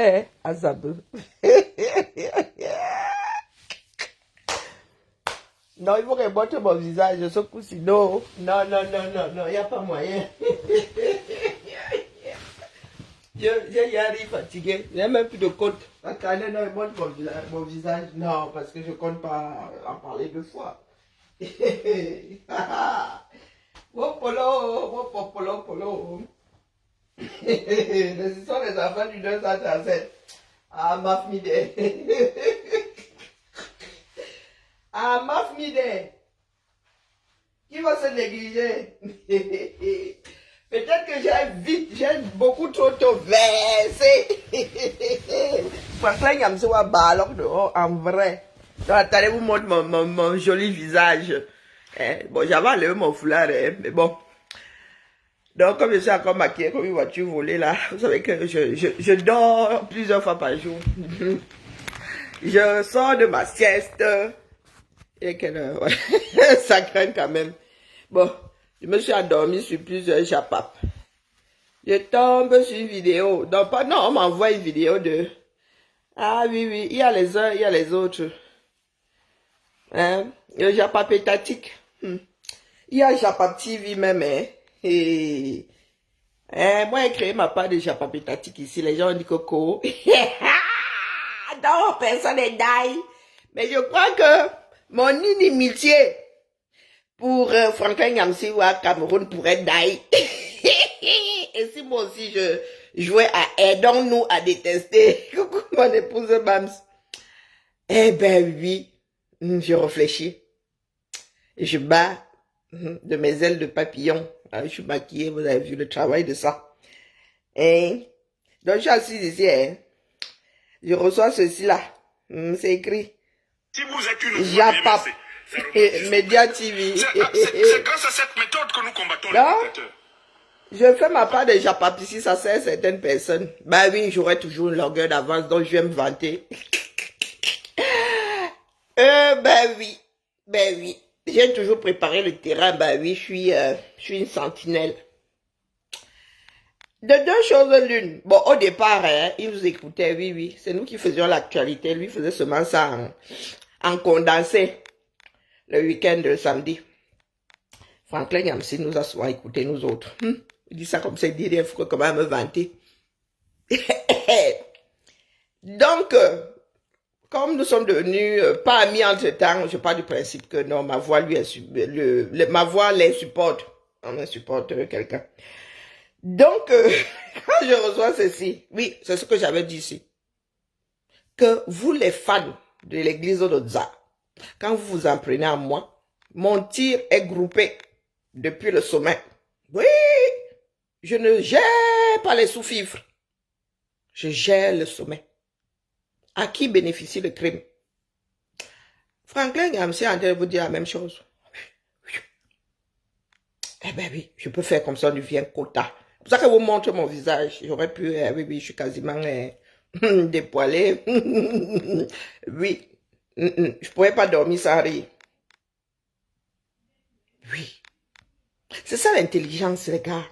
Eh, Azabou. Non, il faut que je montre mon visage, ce coup, sinon. Non, non, non, non, non, il n'y a pas moyen. Je y arrive fatigué. Il n'y a même plus de compte. Attendez, non, il montre mon visage. Non, parce que je ne compte pas en parler deux fois. Mon polo. Ce sont les enfants du 237. Ah, Mafmide. Ah, Mafmide. Qui va se négliger? Peut-être que j'ai beaucoup trop versé. Franklin Yamsewa Balok dehors, en vrai. Donc, attendez, vous montre mon joli visage. Bon, j'avais enlevé mon foulard, mais bon. Donc, comme je suis encore maquillée comme une voiture volée là, vous savez que je dors plusieurs fois par jour. Je sors de ma sieste. Et quelle heure? Ouais. Ça craint quand même. Bon, je me suis endormi sur plusieurs chapapes. Je tombe sur une vidéo. Donc, non, on m'envoie une vidéo de... Ah oui, il y a les uns, il y a les autres. Hein? Le chapap étatique. Il y a chapap TV même, hein? Et... moi, j'ai créé ma part de chapap étatique ici. Les gens ont dit coco. Non, personne n'est d'ail. Mais je crois que mon inimitié pour Franklin Yamsewa Cameroun pourrait d'ail. Et si moi aussi je jouais à aidons-nous à détester. Coucou mon épouse Bams. Eh ben oui, je réfléchis. Et je bats de mes ailes de papillon. Ah, je suis maquillée, vous avez vu le travail de ça. Et donc je suis assise ici. Hein. Je reçois ceci là. C'est écrit. Si vous êtes une Japap. Média TV. C'est grâce à cette méthode que nous combattons les dictateurs. Je fais ma part de Japap ici, ça sert à certaines personnes. Bah oui, j'aurai toujours une longueur d'avance, donc je vais me vanter. Ben oui. J'ai toujours préparé le terrain, ben oui, je suis une sentinelle. De deux choses l'une. Bon, au départ, hein, il nous écoutait, oui. C'est nous qui faisions l'actualité. Lui faisait seulement ça en condensé. Le week-end de samedi. Franklin Yamsi nous a souvent écouté, nous autres. Il dit ça comme ça, il dit, il faut quand même me vanter. Donc, comme nous sommes devenus pas amis entre-temps, je pars du principe que non, ma voix lui ma voix les supporte. On supporte quelqu'un. Donc, quand je reçois ceci, oui, c'est ce que j'avais dit ici, que vous les fans de l'église d'Odza, quand vous vous en prenez à moi, mon tir est groupé depuis le sommet. Oui, je ne gère pas les sous-fifres, je gère le sommet. À qui bénéficie le crime? Franklin Yamsi est en train de vous dire la même chose. Eh ben oui, je peux faire comme ça, on devient quota. C'est pour ça que vous montrez mon visage. J'aurais pu, oui, je suis quasiment dépoilé. Oui, je pourrais pas dormir sans rire. Oui. C'est ça l'intelligence, les gars.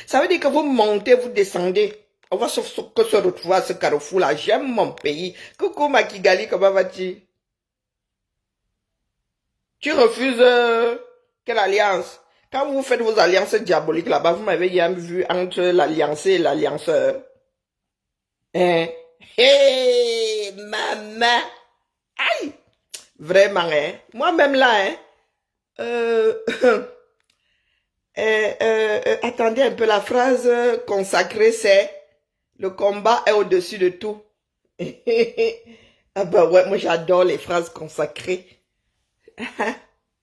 Ça veut dire que vous montez, vous descendez. On va se retrouver à ce carrefour-là. J'aime mon pays. Coucou Makigali, comment vas-tu? Tu refuses quelle alliance? Quand vous faites vos alliances diaboliques là-bas, vous m'avez jamais vu entre l'alliancé et l'allianceur. Hein? Hé, maman! Aïe! Vraiment, hein? Moi-même là, hein? Attendez un peu, la phrase consacrée, c'est « Le combat est au-dessus de tout. » Ah ben ouais, moi j'adore les phrases consacrées.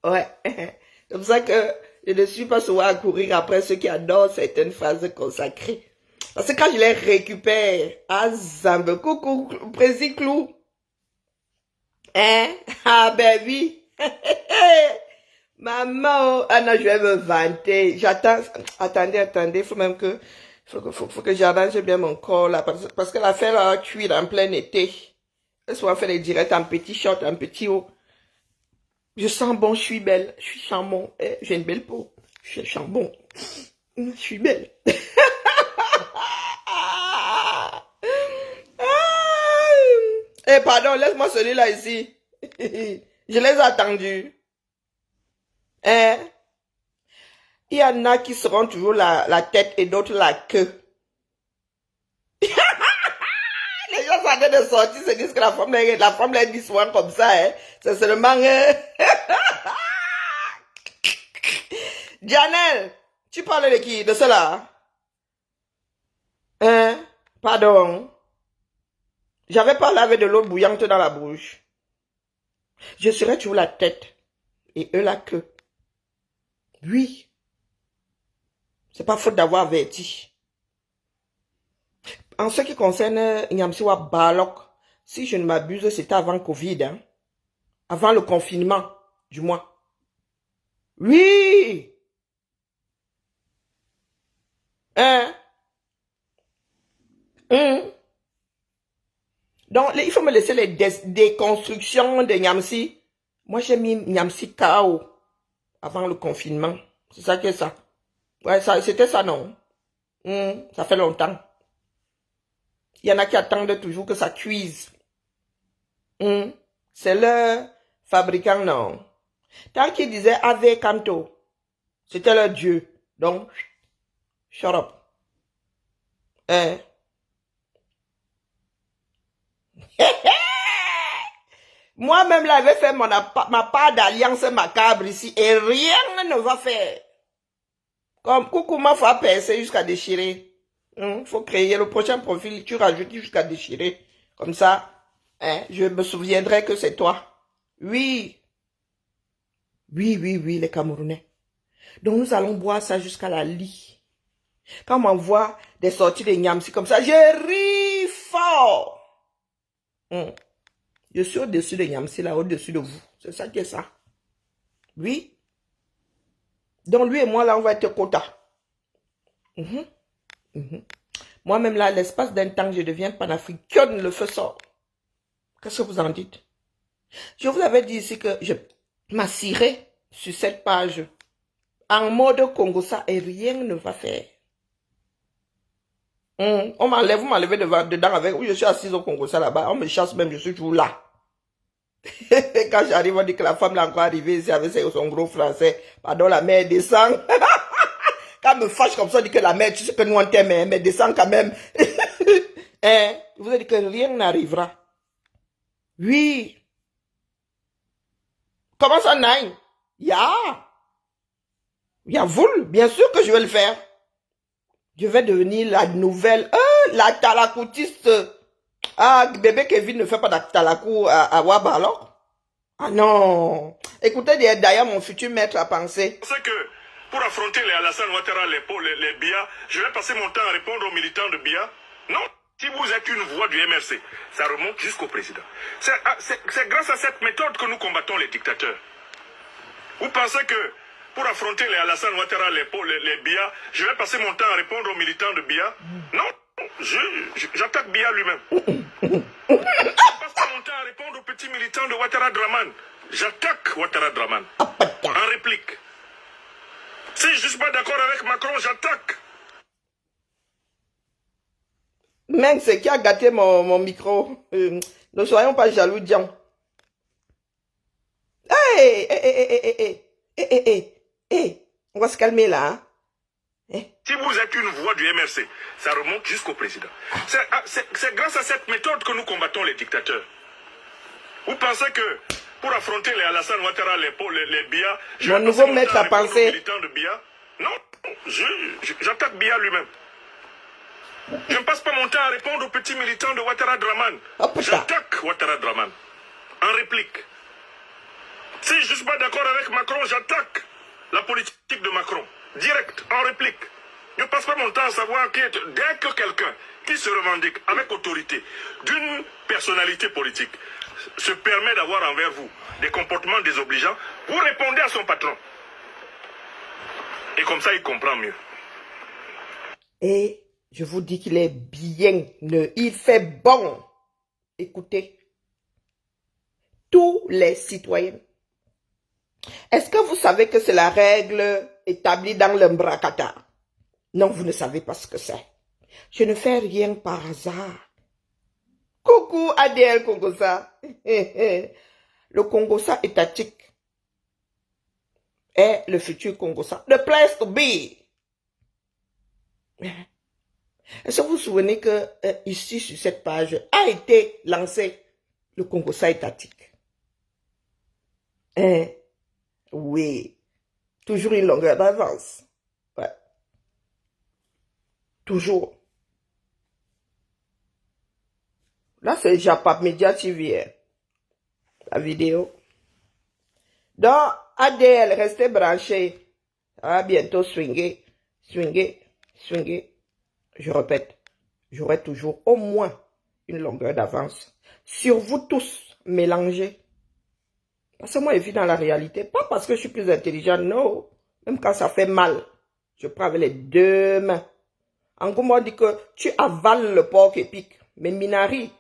Ouais. C'est pour ça que je ne suis pas souvent à courir après ceux qui adorent certaines phrases consacrées. Parce que quand je les récupère, ah Zambe, coucou, Président Clou. Hein? Ah ben oui. Maman, ah non, je vais me vanter. J'attends, attendez, faut que j'arrange bien mon corps là, parce que l'affaire a cuire en plein été. Soit faire les directs en petit short, en petit haut. Je sens bon, je suis belle, je suis chambon, j'ai une belle peau, je suis chambon, je suis belle. Eh, pardon, laisse-moi celui-là ici. Je les ai attendus. Hein? Il y en a qui seront toujours la tête et d'autres la queue. Les gens sont en train de sortir, se disent que la femme là dit souvent comme ça. Hein? C'est seulement... Janelle, tu parles de qui? De cela? Hein? Pardon. J'avais parlé avec de l'eau bouillante dans la bouche. Je serai toujours la tête et eux la queue. Oui. C'est pas faute d'avoir averti. En ce qui concerne Nyamsiwa Balok, si je ne m'abuse, c'était avant Covid, hein? Avant le confinement, du moins. Oui! Hein? Donc, il faut me laisser les déconstructions de Nyamsi. Moi, j'ai mis Nyamsi KO avant le confinement. C'est ça que ça. Ouais, c'était ça, non? Ça fait longtemps. Il y en a qui attendent toujours que ça cuise. C'est le fabricant, non. Tant qu'ils disaient Ave Canto, c'était leur dieu. Donc, shut up. Hein? Moi-même, j'avais fait ma part d'alliance macabre ici et rien ne va faire. Comme Koukouma, faut percer jusqu'à déchirer. Faut créer le prochain profil, tu rajoutes jusqu'à déchirer. Comme ça, hein, je me souviendrai que c'est toi. Oui. Oui, oui, oui, les Camerounais. Donc nous allons boire ça jusqu'à la lie. Quand on m'envoie des sorties de Nyamsi comme ça, je ris fort. Je suis au-dessus de Nyamsi, là, au-dessus de vous. C'est ça qui est ça. Oui. Donc lui et moi, là, on va être quota. Moi-même, là, l'espace d'un temps, je deviens panafricaine, le feu sort. Qu'est-ce que vous en dites? Je vous avais dit ici que je m'assirai sur cette page en mode Congossa et rien ne va faire. On m'enlève, vous m'enlevez dedans avec, où je suis assise au Congossa là-bas, on me chasse même, je suis toujours là. Quand j'arrive, on dit que la femme l'a encore arrivée ici avec son gros français. Pardon, la mère descend. Quand me fâche comme ça, on dit que la mère, tu sais que nous on t'aime, mais descend quand même. Hein? Vous avez dit que rien n'arrivera. Oui. Comment ça, Nine? Ya voulu, bien sûr que je vais le faire. Je vais devenir la nouvelle, la talakoutiste. Ah, bébé Kevin ne fait pas de talakou à Waba alors? Ah non. Écoutez d'ailleurs mon futur maître à penser. C'est que pour affronter les Alassane Ouattara, les BIA, je vais passer mon temps à répondre aux militants de BIA. Non. Si vous êtes une voix du MRC, ça remonte jusqu'au président. C'est grâce à cette méthode que nous combattons les dictateurs. Vous pensez que pour affronter les Alassane Ouattara, les BIA, je vais passer mon temps à répondre aux militants de BIA? Non, j'attaque BIA lui-même. Je passe pas mon temps à répondre aux petits militants de Ouattara Draman. J'attaque Ouattara Draman. En réplique. Si je ne suis pas d'accord avec Macron, j'attaque. Même c'est qui a gâté mon micro. Ne soyons pas jaloux, Dian. On va se calmer là. Hein? Si vous êtes une voix du MRC, ça remonte jusqu'au président. C'est grâce à cette méthode que nous combattons les dictateurs. Vous pensez que pour affronter les Alassane Ouattara, les BIA, je mon vais nouveau passer maître à mon temps à répondre aux penser. militants de BIA? Non, j'attaque BIA lui-même. Je ne passe pas mon temps à répondre aux petits militants de Ouattara Draman. J'attaque Ouattara Draman. En réplique. Si je ne suis pas d'accord avec Macron, j'attaque la politique de Macron. Direct, en réplique. Je ne passe pas mon temps à savoir dès que quelqu'un qui se revendique avec autorité d'une personnalité politique se permet d'avoir envers vous des comportements désobligeants, vous répondez à son patron. Et comme ça, il comprend mieux. Et je vous dis qu'il est bien, il fait bon. Écoutez, tous les citoyens. Est-ce que vous savez que c'est la règle établie dans l'Mbrakata? Non, vous ne savez pas ce que c'est. Je ne fais rien par hasard. Coucou. Coucou ADL Congosa. Le Congosa étatique est le futur Congosa. The place to be. Est-ce que vous vous souvenez que ici sur cette page a été lancé le Congosa étatique? Oui. Toujours une longueur d'avance. Ouais. Toujours. Là, c'est Japap Media TV. Hein. La vidéo. Donc, ADL, restez branchés. Ça va bientôt swinguer. Swinguer. Swinguer. Je répète. J'aurai toujours au moins une longueur d'avance. Sur vous tous, mélangés. Parce que moi, je vis dans la réalité. Pas parce que je suis plus intelligent, non. Même quand ça fait mal. Je prends avec les deux mains. En gros, moi, on dit que tu avales le porc épic. Mais Minari,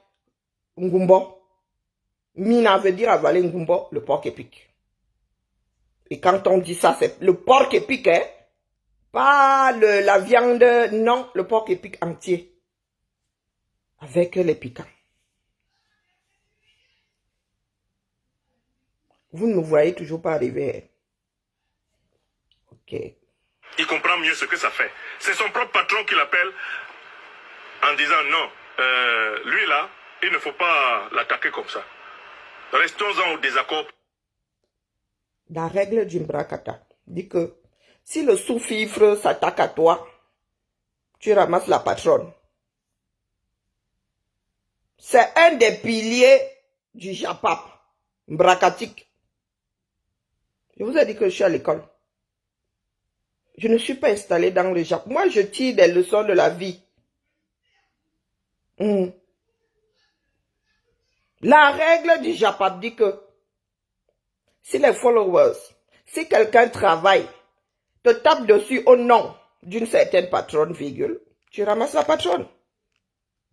Ngumbo. Mina veut dire avaler Ngumbo, le porc épic. Et quand on dit ça, c'est le porc épic, hein. Pas la viande, non, le porc épic entier. Avec les piquants. Vous ne me voyez toujours pas arriver. Ok. Il comprend mieux ce que ça fait. C'est son propre patron qui l'appelle en disant non, lui là, il ne faut pas l'attaquer comme ça. Restons-en au désaccord. La règle du Mbrakata dit que si le sous-fifre s'attaque à toi, tu ramasses la patronne. C'est un des piliers du Japap, Mbrakatique. Je vous ai dit que je suis à l'école. Je ne suis pas installé dans le Japon. Moi, je tire des leçons de la vie. La règle du Japap dit que si les followers, si quelqu'un travaille, te tape dessus au nom d'une certaine patronne, virgule, tu ramasses la patronne.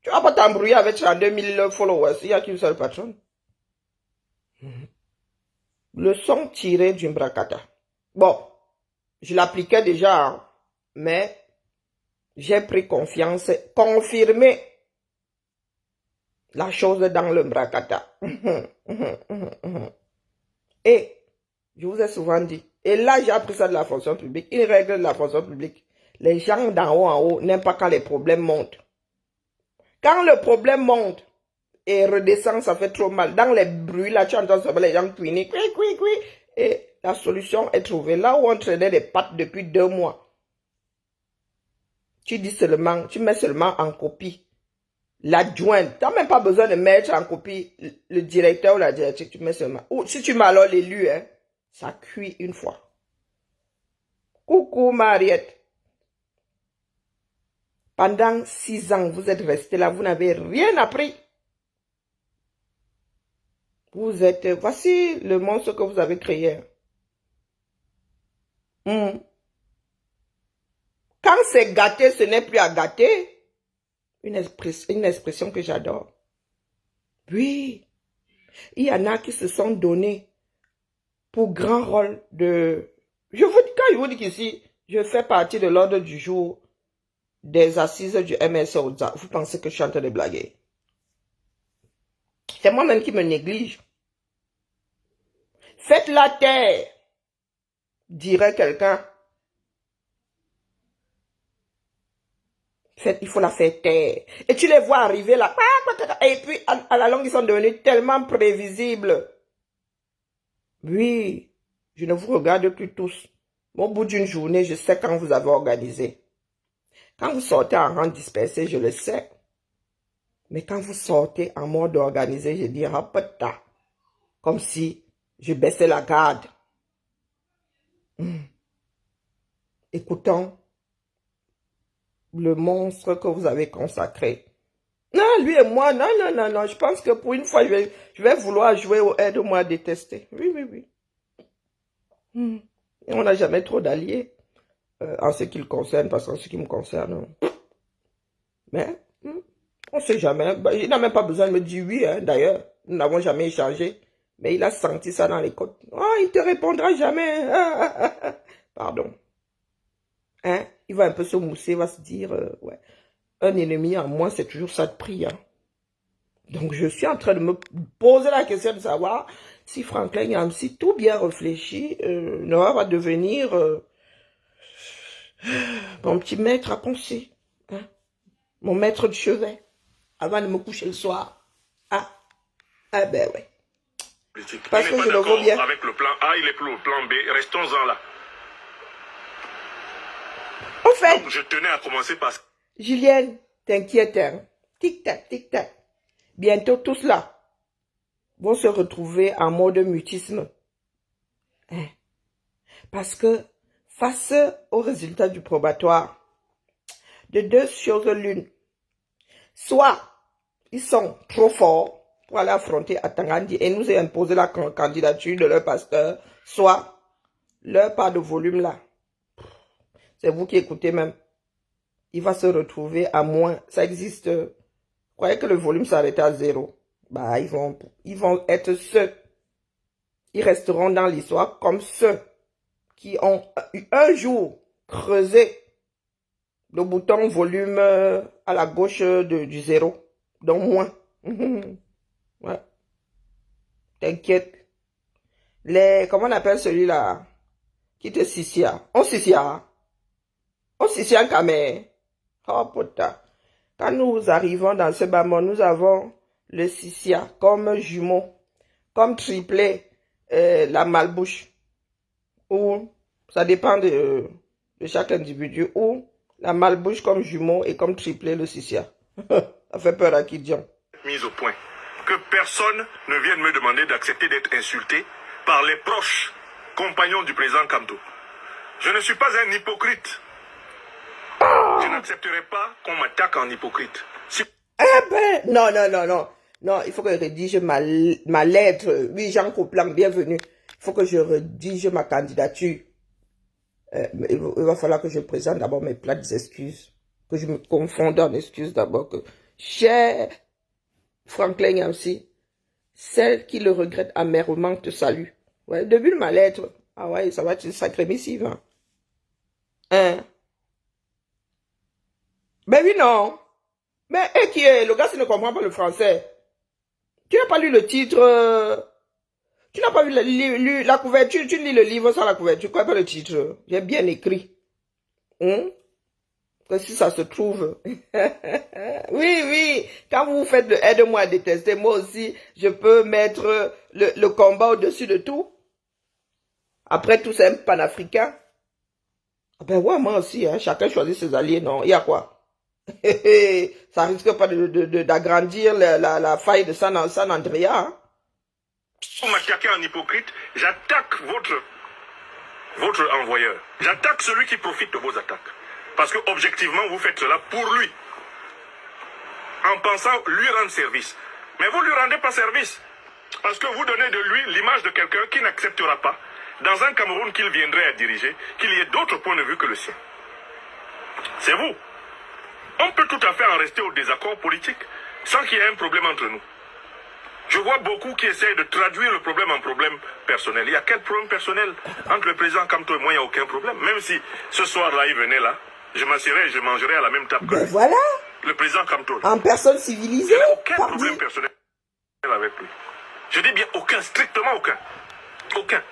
Tu vas pas t'embrouiller avec 32 000 followers, il n'y a qu'une seule patronne. Leçon tirée du Mbrakata. Bon, je l'appliquais déjà, hein, mais j'ai pris confiance, confirmé la chose dans le Mbrakata. Et, je vous ai souvent dit, et là j'ai appris ça de la fonction publique, une règle de la fonction publique, les gens d'en haut en haut n'aiment pas quand les problèmes montent. Quand le problème monte et redescend, ça fait trop mal. Dans les bruits, là, tu entends les gens cuiner, et la solution est trouvée. Là où on traînait des pattes depuis 2 mois, tu dis seulement, tu mets seulement en copie l'adjointe. Tu n'as même pas besoin de mettre en copie le directeur ou la directrice, tu mets seulement. Ou si tu mets alors l'élu, hein, ça cuit une fois. Coucou Mariette. Pendant 6 ans, vous êtes resté là, vous n'avez rien appris. Vous êtes, voici le monstre que vous avez créé. Quand c'est gâté, ce n'est plus à gâter. Une expression que j'adore. Oui, il y en a qui se sont donnés pour grand rôle de... Quand je vous dis qu'ici, je fais partie de l'ordre du jour des assises du MS Oza, vous pensez que je suis en train de blaguer? C'est moi-même qui me néglige. Faites la terre, dirait quelqu'un. Il faut la faire taire. Et tu les vois arriver là. Et puis, à la longue, ils sont devenus tellement prévisibles. Oui, je ne vous regarde plus tous. Au bout d'une journée, je sais quand vous avez organisé. Quand vous sortez en rang dispersé, je le sais. Mais quand vous sortez en mode organisé, je dis, ah, putain, comme si je baissais la garde. Écoutons le monstre que vous avez consacré. Non, lui et moi, non, je pense que pour une fois, je vais vouloir jouer au aide-moi à détester. Oui. Et on n'a jamais trop d'alliés en ce qui le concerne, parce qu'en ce qui me concerne, mais on ne sait jamais. Il n'a même pas besoin de me dire oui, hein, d'ailleurs. Nous n'avons jamais échangé. Mais il a senti ça dans les côtes. Oh, il ne te répondra jamais. Pardon. Hein? Il va un peu se mousser, il va se dire, ouais. Un ennemi en moi, c'est toujours ça de prix. Hein. Donc, je suis en train de me poser la question de savoir si Franklin Nyamsi, tout bien réfléchi, ne va pas devenir mon petit maître à penser. Hein? Mon maître de chevet, avant de me coucher le soir. Ah, ah ben ouais. Parce que je le vois bien. Avec le plan A, il est plus au plan B. Restons-en là. En fait, donc, je tenais à commencer par... Julienne, t'inquiète, hein. Tic-tac, tic-tac. Bientôt, tous là vont se retrouver en mode mutisme. Hein? Parce que, face aux résultats du probatoire, de deux choses l'une, soit ils sont trop forts pour aller affronter Atangandi et nous imposer la candidature de leur pasteur, soit leur part de volume là. C'est vous qui écoutez même. Il va se retrouver à moins. Ça existe. Vous croyez que le volume s'arrête à 0? Bah, ils vont être ceux. Ils resteront dans l'histoire comme ceux qui ont un jour creusé le bouton volume à la gauche du 0. Donc moins. Ouais. T'inquiète. Comment on appelle celui-là? Qui te sissia? On sissia. On sissia quand même. Oh putain. Quand nous arrivons dans ce bâtiment, nous avons le sissia comme jumeau, comme triplet, la malbouche. Ou ça dépend de chaque individu. Ou la malbouche comme jumeau et comme triplet le sissia. Ça fait peur à qui dit. Mise au point. Que personne ne vienne me demander d'accepter d'être insulté par les proches compagnons du président Kamto. Je ne suis pas un hypocrite. Je n'accepterai pas qu'on m'attaque en hypocrite. Si... Eh ben, non. Non, il faut que je rédige ma lettre. Oui, Jean Coplan, bienvenue. Il faut que je rédige ma candidature. Il va falloir que je présente d'abord mes plates excuses. Que je me confonde en excuses d'abord. Que, cher Franklin Nyamsi, celle qui le regrette amèrement te salue. Ouais, début de ma lettre. Ah ouais, ça va être une sacrée missive. Hein? Ben oui, non. Mais qui est? Le gars, s'il ne comprend pas le français. Tu n'as pas lu le titre. Tu n'as pas lu la couverture. Tu lis le livre sans la couverture. Tu connais pas le titre. J'ai bien écrit. Que si ça se trouve. Oui. Quand vous faites le aide-moi à détester, moi aussi, je peux mettre le combat au-dessus de tout. Après tout, c'est un panafricain. Ben ouais, moi aussi. Hein, chacun choisit ses alliés. Non, il y a quoi? Ça risque pas d'agrandir la faille de San Andrea. Hein? Pour m'attaquer en hypocrite, j'attaque votre envoyeur. J'attaque celui qui profite de vos attaques. Parce que objectivement, vous faites cela pour lui. En pensant lui rendre service. Mais vous ne lui rendez pas service. Parce que vous donnez de lui l'image de quelqu'un qui n'acceptera pas, dans un Cameroun qu'il viendrait à diriger, qu'il y ait d'autres points de vue que le sien. C'est vous. On peut tout à fait en rester au désaccord politique sans qu'il y ait un problème entre nous. Je vois beaucoup qui essayent de traduire le problème en problème personnel. Il y a quel problème personnel entre le président Kamto et moi? Il n'y a aucun problème. Même si ce soir-là, il venait là, je m'assirais et je mangerais à la même table que lui. Voilà. Le président Kamto. En personne civilisée. Il n'y a aucun problème personnel avec lui. Je dis bien aucun, strictement aucun. Aucun.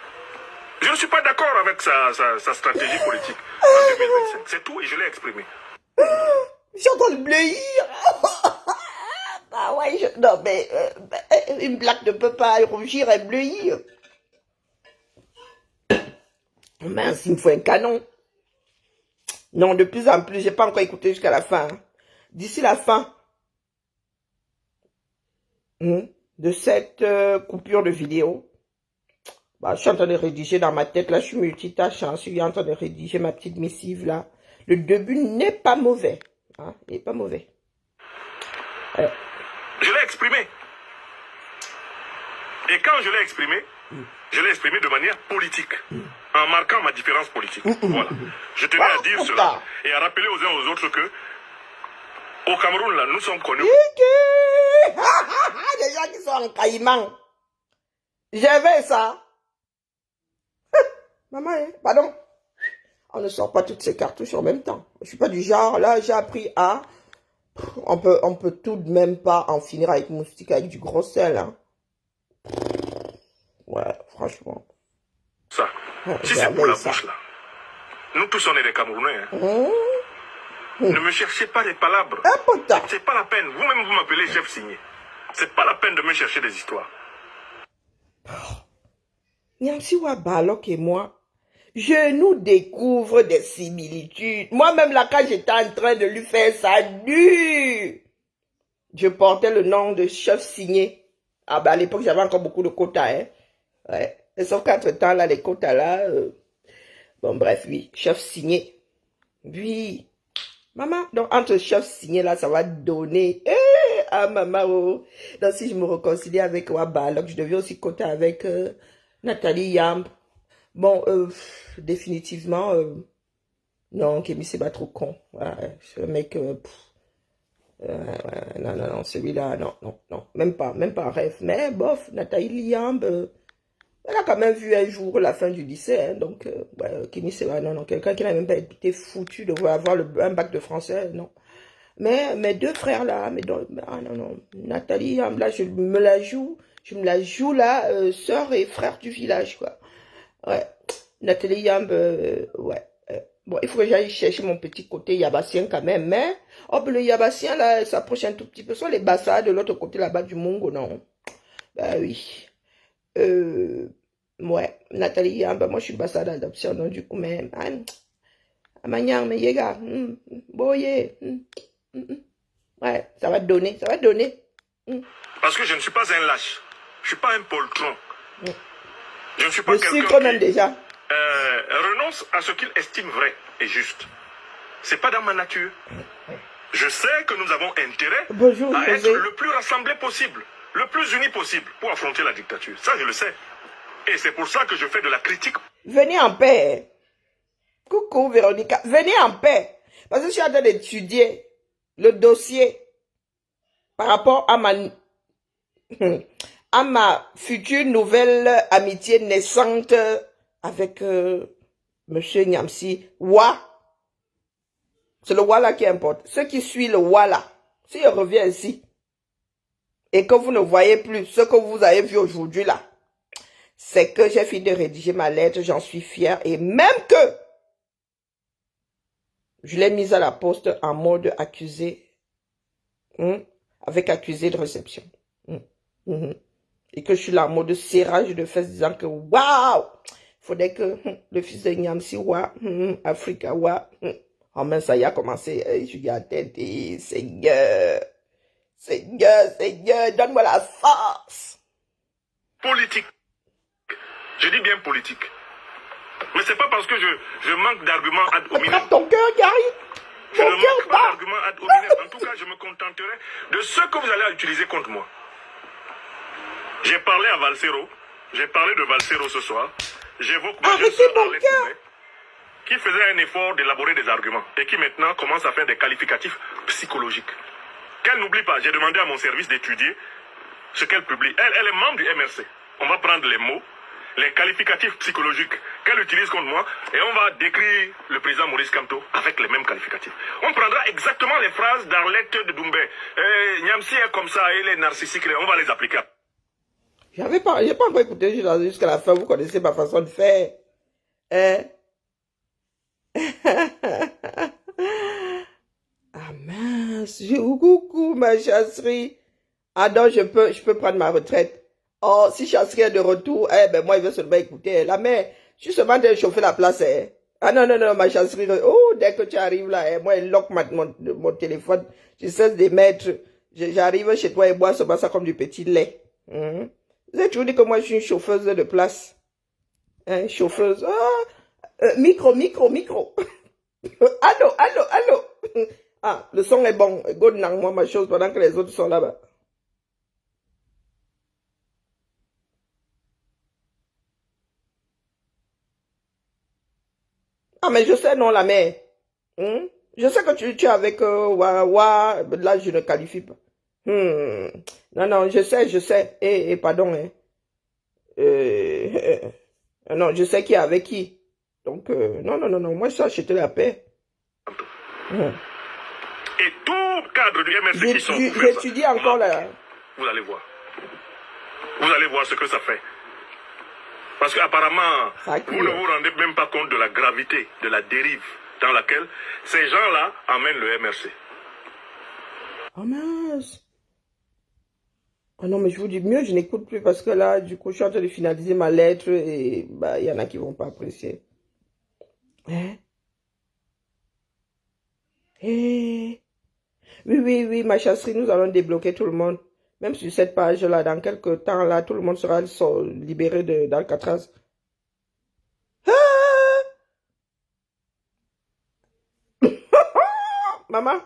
Je ne suis pas d'accord avec sa stratégie politique en 2025. C'est tout et je l'ai exprimé. Je suis en train de bleuir. Ah ouais, non mais une blague ne peut pas rougir et bleuir. Mince, il me faut un canon. Non, de plus en plus, j'ai pas encore écouté jusqu'à la fin. Hein. D'ici la fin de cette coupure de vidéo, bah, je suis en train de rédiger dans ma tête, là, je suis multitâche, hein, je suis en train de rédiger ma petite missive, là. Le début n'est pas mauvais. Hein, il n'est pas mauvais. Je l'ai exprimé. Et quand je l'ai exprimé de manière politique, en marquant ma différence politique. Voilà. Je tenais à dire cela et à rappeler aux uns aux autres que au Cameroun, là, nous sommes connus. Des gens qui sont en caïman. J'avais ça. Maman, pardon. On ne sort pas toutes ces cartouches en même temps. Je suis pas du genre, là, j'ai appris à On peut tout de même pas en finir avec moustique avec du gros sel, hein. Ouais, franchement. Ça. Ouais, Si c'est pour la ça. bouche, là. Nous tous, on est des Camerounais. Hein. Mmh. Ne me cherchez pas des palabres. Un potin. C'est pas la peine. Vous-même, vous m'appelez chef signé. C'est pas la peine de me chercher des histoires. Nyamsi Wabalok et moi, je nous découvre des similitudes. Moi-même, là, quand j'étais en train de lui faire ça nu, je portais le nom de chef signé. Ah ben, à l'époque, j'avais encore beaucoup de quotas, hein. Ouais. Et sauf qu'entre-temps, là, les quotas, là, bon, bref, oui, chef signé. Oui. Maman, donc, entre chef signé, là, ça va donner, ah, maman, oh. Donc, si je me réconcilie avec Wabalok, je deviens aussi quota avec Nathalie Yamb. Bon, définitivement, non, Kémy, c'est pas trop con. Ouais, ce mec, non, celui-là, non, même pas en rêve. Mais bof, Nathalie Yamb, elle a quand même vu un jour la fin du lycée, hein, donc, Kémy, c'est pas, non, quelqu'un qui n'a même pas été foutu de vouloir avoir un bac de français, non. Mais mes deux frères là, non, Nathalie Yamb, là, je me la joue là, sœur et frère du village, quoi. Ouais. Nathalie Yamb, ouais. Bon, il faut que j'aille chercher mon petit côté yabassien quand même, mais le yabassien là, s'approche un tout petit peu. Soit les Bassa de l'autre côté là-bas du Mongo, non? Bah oui. Ouais, Nathalie Yamb, moi je suis Bassa d'adoption, donc du coup, mais, Amanyang, mais yega, boye, ouais, ça va donner. Parce que je ne suis pas un lâche. Je ne suis pas un poltron. Je ne suis pas Le quelqu'un sucre même qui déjà. renonce à ce qu'il estime vrai et juste. C'est pas dans ma nature. Je sais que nous avons intérêt Bonjour, à être José. le plus rassemblés possible, le plus unis possible pour affronter la dictature. Ça, je le sais. Et c'est pour ça que je fais de la critique. Venez en paix. Coucou Véronica, venez en paix. Parce que je suis en train d'étudier le dossier par rapport à ma future nouvelle amitié naissante avec Monsieur Nyamsi Wa. C'est le Wa là qui importe. Ce qui suit le Wa là, s'il revient ici et que vous ne voyez plus ce que vous avez vu aujourd'hui là, c'est que j'ai fini de rédiger ma lettre, j'en suis fière et même que je l'ai mise à la poste en mode accusé, avec accusé de réception. Et que je suis là en mode serrage de fesses disant que waouh, faudrait que le fils de Nyamsi Wa, Africa Wa, oh mais ça y a commencé, je dis à tête, Seigneur, donne-moi la force. Politique. Je dis bien politique. Mais c'est pas parce que je manque d'arguments ad hominem. Attrape ton cœur, Gary. Je ne manque pas d'arguments ad hominem. En tout cas, je me contenterai de ce que vous allez utiliser contre moi. J'ai parlé à Valsero. J'ai parlé de Valsero ce soir. J'évoque ma jeune sœur Arlette Koumé, qui faisait un effort d'élaborer des arguments et qui maintenant commence à faire des qualificatifs psychologiques. Qu'elle n'oublie pas, j'ai demandé à mon service d'étudier ce qu'elle publie. Elle est membre du MRC. On va prendre les mots, les qualificatifs psychologiques qu'elle utilise contre moi et on va décrire le président Maurice Kamto avec les mêmes qualificatifs. On prendra exactement les phrases d'Arlette de Doumbé. Nyamsi est comme ça, il est narcissique, on va les appliquer. J'ai pas encore écouté jusqu'à la fin, vous connaissez ma façon de faire. Ah mince, coucou ma chasserie. Ah non, je peux prendre ma retraite. Oh, si chasserie est de retour, ben moi, il veut seulement écouter. La mère, je suis seulement en train de chauffer la place. Ah non, ma chasserie. Oh, dès que tu arrives là, moi, il lock mon téléphone. Je cesse d'émettre. J'arrive chez toi et bois seulement ça comme du petit lait. Vous avez toujours dit que moi, je suis une chauffeuse de place. Chauffeuse. Micro. Allô. Ah, le son est bon. Go dans moi ma chose pendant que les autres sont là-bas. Ah, mais je sais, non, la mère. Je sais que tu es avec là, je ne qualifie pas. Non, je sais. Pardon. Non, je sais qui est avec qui. Donc, non. Moi, ça, je te la paix. Et tout cadres du MRC qui sont pour faire ça. J'étudie encore là. Vous allez voir. Vous allez voir ce que ça fait. Parce qu'apparemment, vous ne vous rendez même pas compte de la gravité, de la dérive dans laquelle ces gens-là amènent le MRC. Oh mince. Oh non, mais je vous dis mieux, je n'écoute plus parce que là, du coup, je suis en train de finaliser ma lettre et bah, il y en a qui vont pas apprécier. Hein? Eh? Oui, ma chasserie, nous allons débloquer tout le monde. Même sur cette page-là, dans quelques temps, là, tout le monde sera libéré d'Alcatraz. Ah! Maman,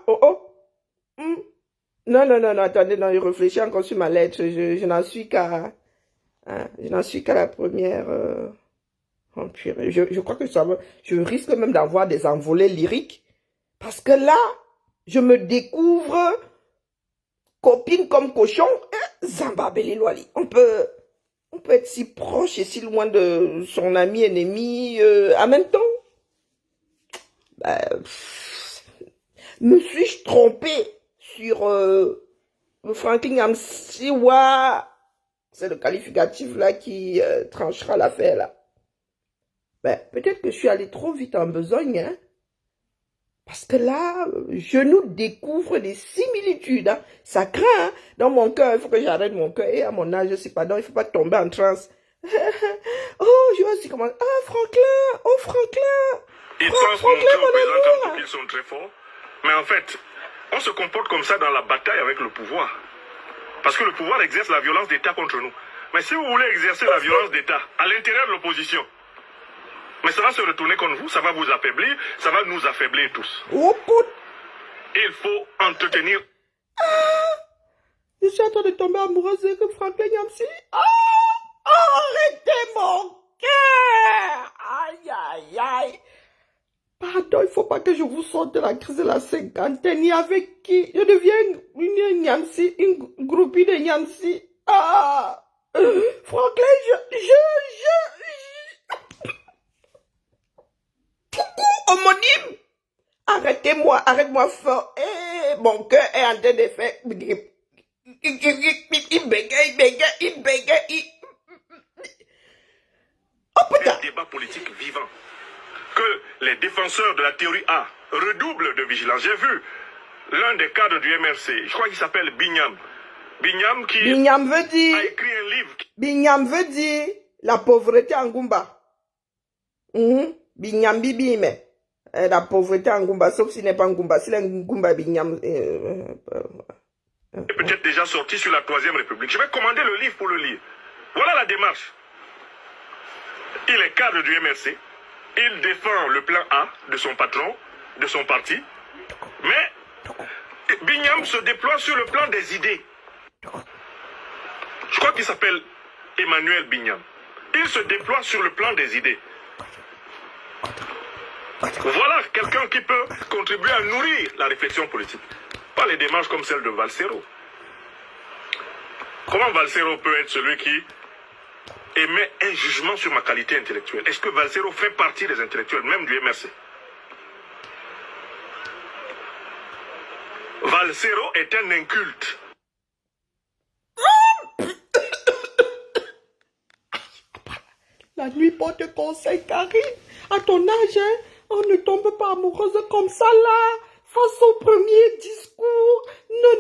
Non, attendez, non, je réfléchis encore sur ma lettre. Je n'en suis qu'à... hein, je n'en suis qu'à la première... Oh, purée. Je crois que je risque même d'avoir des envolées lyriques. Parce que là, je me découvre copine comme cochon. Zambabeli Loali. On peut être si proche et si loin de son ami ennemi en même temps. Me suis-je trompé sur Franklin Amsiwa? C'est le qualificatif là qui tranchera l'affaire là. Peut-être que je suis allé trop vite en besogne, hein. Parce que là, je nous découvre des similitudes. Hein. Ça craint. Hein. Dans mon cœur, il faut que j'arrête mon cœur. Et à mon âge, je sais pas, donc il ne faut pas tomber en transe. Oh, je vois aussi comment... Ah, Franklin! Oh, Franklin! Ils pensent montrer aux paysans comme qu'ils sont très forts. Mais en fait, on se comporte comme ça dans la bataille avec le pouvoir. Parce que le pouvoir exerce la violence d'État contre nous. Mais si vous voulez exercer la violence d'État à l'intérieur de l'opposition, mais ça va se retourner contre vous, ça va vous affaiblir, ça va nous affaiblir tous. Il faut entretenir... Je suis en train de tomber amoureuse de Franklin Yamsi. Arrêtez mon cœur! Aïe. Pardon, il ne faut pas que je vous sorte de la crise de la cinquantaine. Et avec qui? Je deviens une Yamsi, une groupie de Yamsi. Franklin, homonyme. Arrête-moi fort. Mon cœur est en train de faire... Il bégaye. Oh putain. Un débat politique vivant. Que les défenseurs de la théorie A redoublent de vigilance. J'ai vu l'un des cadres du MRC, je crois qu'il s'appelle Binyam. Binyam veut dire... a écrit un livre. Binyam veut dire la pauvreté en Goumba. Binyam bibi, mais la pauvreté en Goumba, sauf s'il n'est pas en Goumba. S'il est en Goumba, Binyam... est peut-être déjà sorti sur la 3e République. Je vais commander le livre pour le lire. Voilà la démarche. Il est cadre du MRC. Il défend le plan A de son patron, de son parti. Mais Binyam se déploie sur le plan des idées. Je crois qu'il s'appelle Emmanuel Binyam. Il se déploie sur le plan des idées. Voilà quelqu'un qui peut contribuer à nourrir la réflexion politique. Pas les démarches comme celle de Valsero. Comment Valsero peut être celui qui émet un jugement sur ma qualité intellectuelle? Est-ce que Valsero fait partie des intellectuels, même du MRC? Valsero est un inculte. La nuit porte conseil, Karine. À ton âge, hein, on ne tombe pas amoureuse comme ça, là. Face au premier discours. Non.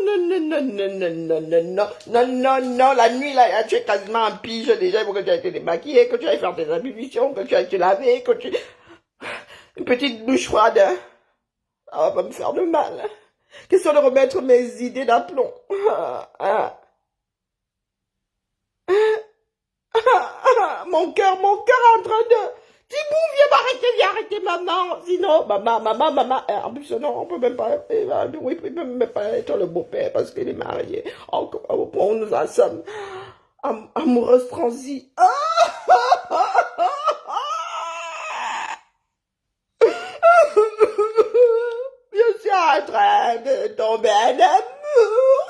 La nuit, là, tu es quasiment en pige déjà. Il faut que tu aies été démaquillée, que tu ailles faire tes ablutions, que tu ailles te laver, que tu... Une petite douche froide. Hein. Ça va pas me faire de mal. Hein. Question de remettre mes idées d'aplomb. Mon cœur en train de... Tibou, viens m'arrêter, maman. Sinon, maman. En plus, non, on peut même pas... Oui, il peut même pas être le beau-père parce qu'il est marié. On nous en sommes amoureuses transies. Je suis en train de tomber en amour.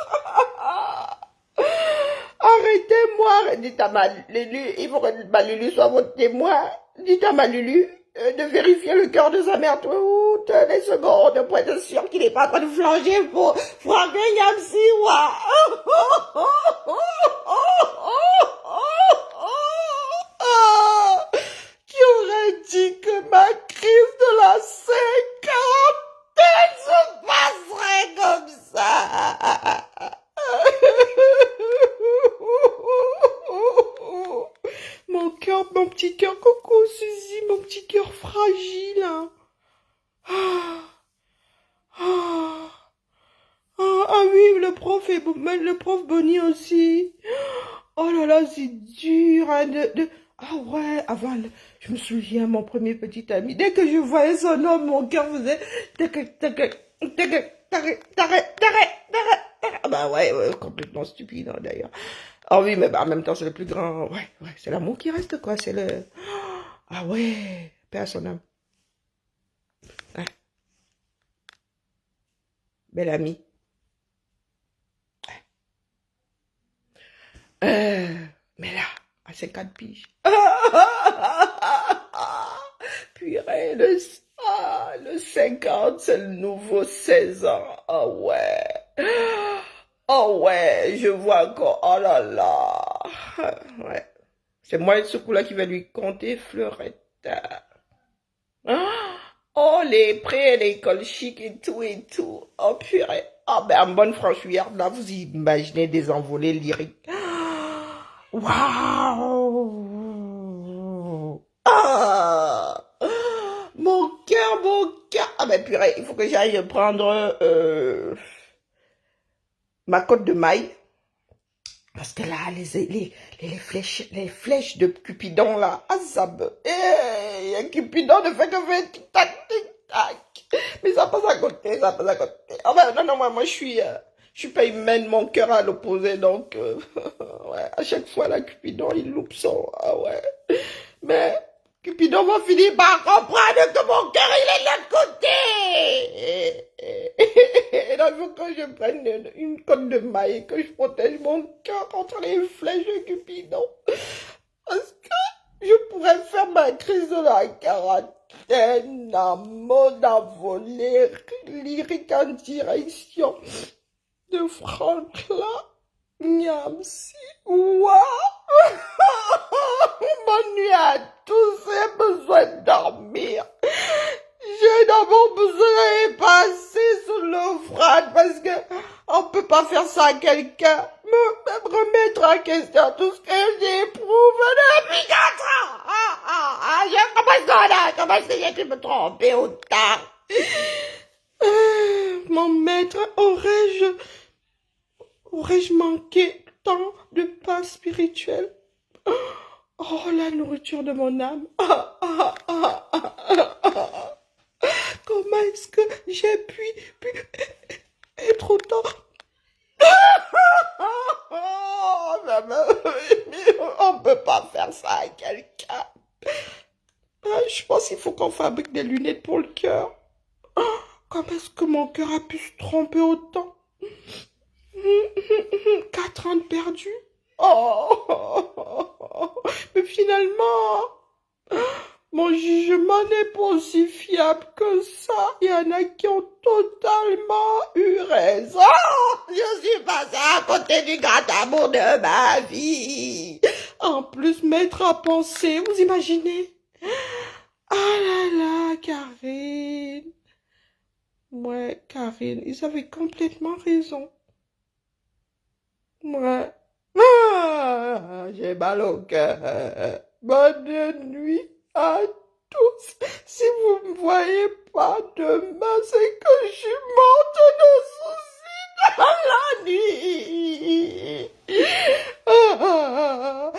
Arrêtez-moi, dites à ma Lulu, il faut que ma Lulu soit votre témoin. Dites à ma Lulu de vérifier le cœur de sa mère tout Tenez secondes pour être sûr qu'il n'est pas en train de flanger pour Franck Nyamsiwa. Qui aurait dit que ma crise de la cinquantaine se passerait comme ça? Mon petit cœur, coucou Suzy, mon petit cœur fragile. Ah oui, le prof Bonnie aussi. Oh là là, c'est dur. Hein, Ah ouais, je me souviens, mon premier petit ami, dès que je voyais son nom, mon cœur faisait... Ah bah ouais, complètement stupide hein, d'ailleurs. Ah oui, mais bah, en même temps, c'est le plus grand... Ouais, c'est l'amour qui reste, quoi. C'est le... Ah ouais, paix à son âme. Ouais. Bel ami. Mais là, à 50 piges. Purée, le 50, c'est le nouveau 16 ans. Ah ouais. Oh ouais, je vois encore. Oh là là. Ouais. C'est moi ce coup-là qui va lui compter Fleurette. Oh, les prêts, l'école chic et tout et tout. Oh purée. Ah ben, en bonne franchouillarde, là, vous imaginez des envolées lyriques. Waouh! Ah! Mon cœur, mon cœur. Ah ben purée, il faut que j'aille prendre ma côte de maille. Parce que là, les flèches de Cupidon, là, ah, ça me... un Cupidon ne fait que faire tic-tac, tic-tac. Mais ça passe à côté, ça passe à côté. Ah ben, non, moi, je suis pas humaine, mon cœur à l'opposé, donc, ouais, à chaque fois, là, Cupidon, il loupe son, ah ouais. Mais, Cupidon va finir par comprendre que mon cœur, il est de l'autre côté. Et donc, il faut que je prenne une côte de maille et que je protège mon cœur contre les flèches de Cupidon. Parce que je pourrais faire ma crise de la quarantaine en mode envolé, lyrique en direction de Franklin Nyamsiwa. Bonne nuit à tous, j'ai besoin de dormir. J'ai d'abord besoin de passer sous l'eau froide parce que on peut pas faire ça à quelqu'un. Me remettre en question tout ce que j'éprouve depuis 4 ans. Comment est-ce que j'ai pu me tromper autant? Mon maître, aurais-je manqué tant de paix spirituelle? Oh, la nourriture de mon âme. Comment est-ce que j'ai pu être autant... On peut pas faire ça à quelqu'un. Je pense qu'il faut qu'on fabrique des lunettes pour le cœur. Comment est-ce que mon cœur a pu se tromper autant? 4 ans de perdu. Mais finalement, mon jugement n'est pas aussi fiable que ça. Il y en a qui ont totalement eu raison. Je suis passée à côté du grand amour de ma vie. En plus, mettre à penser, vous imaginez? Ah là là, Karine. Ouais, Karine, ils avaient complètement raison. Ouais. J'ai mal au cœur. Bonne nuit à tous. Si vous me voyez pas demain, c'est que je suis morte de soucis dans la nuit.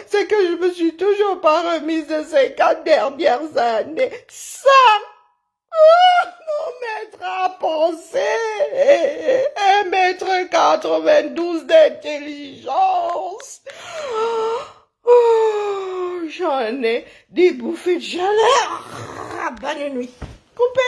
C'est que je me suis toujours pas remise de ces 4 dernières années. Ça, mon maître à penser, un maître 92 d'intelligence. J'en ai des bouffées de chaleur. Bonne nuit. Coupé.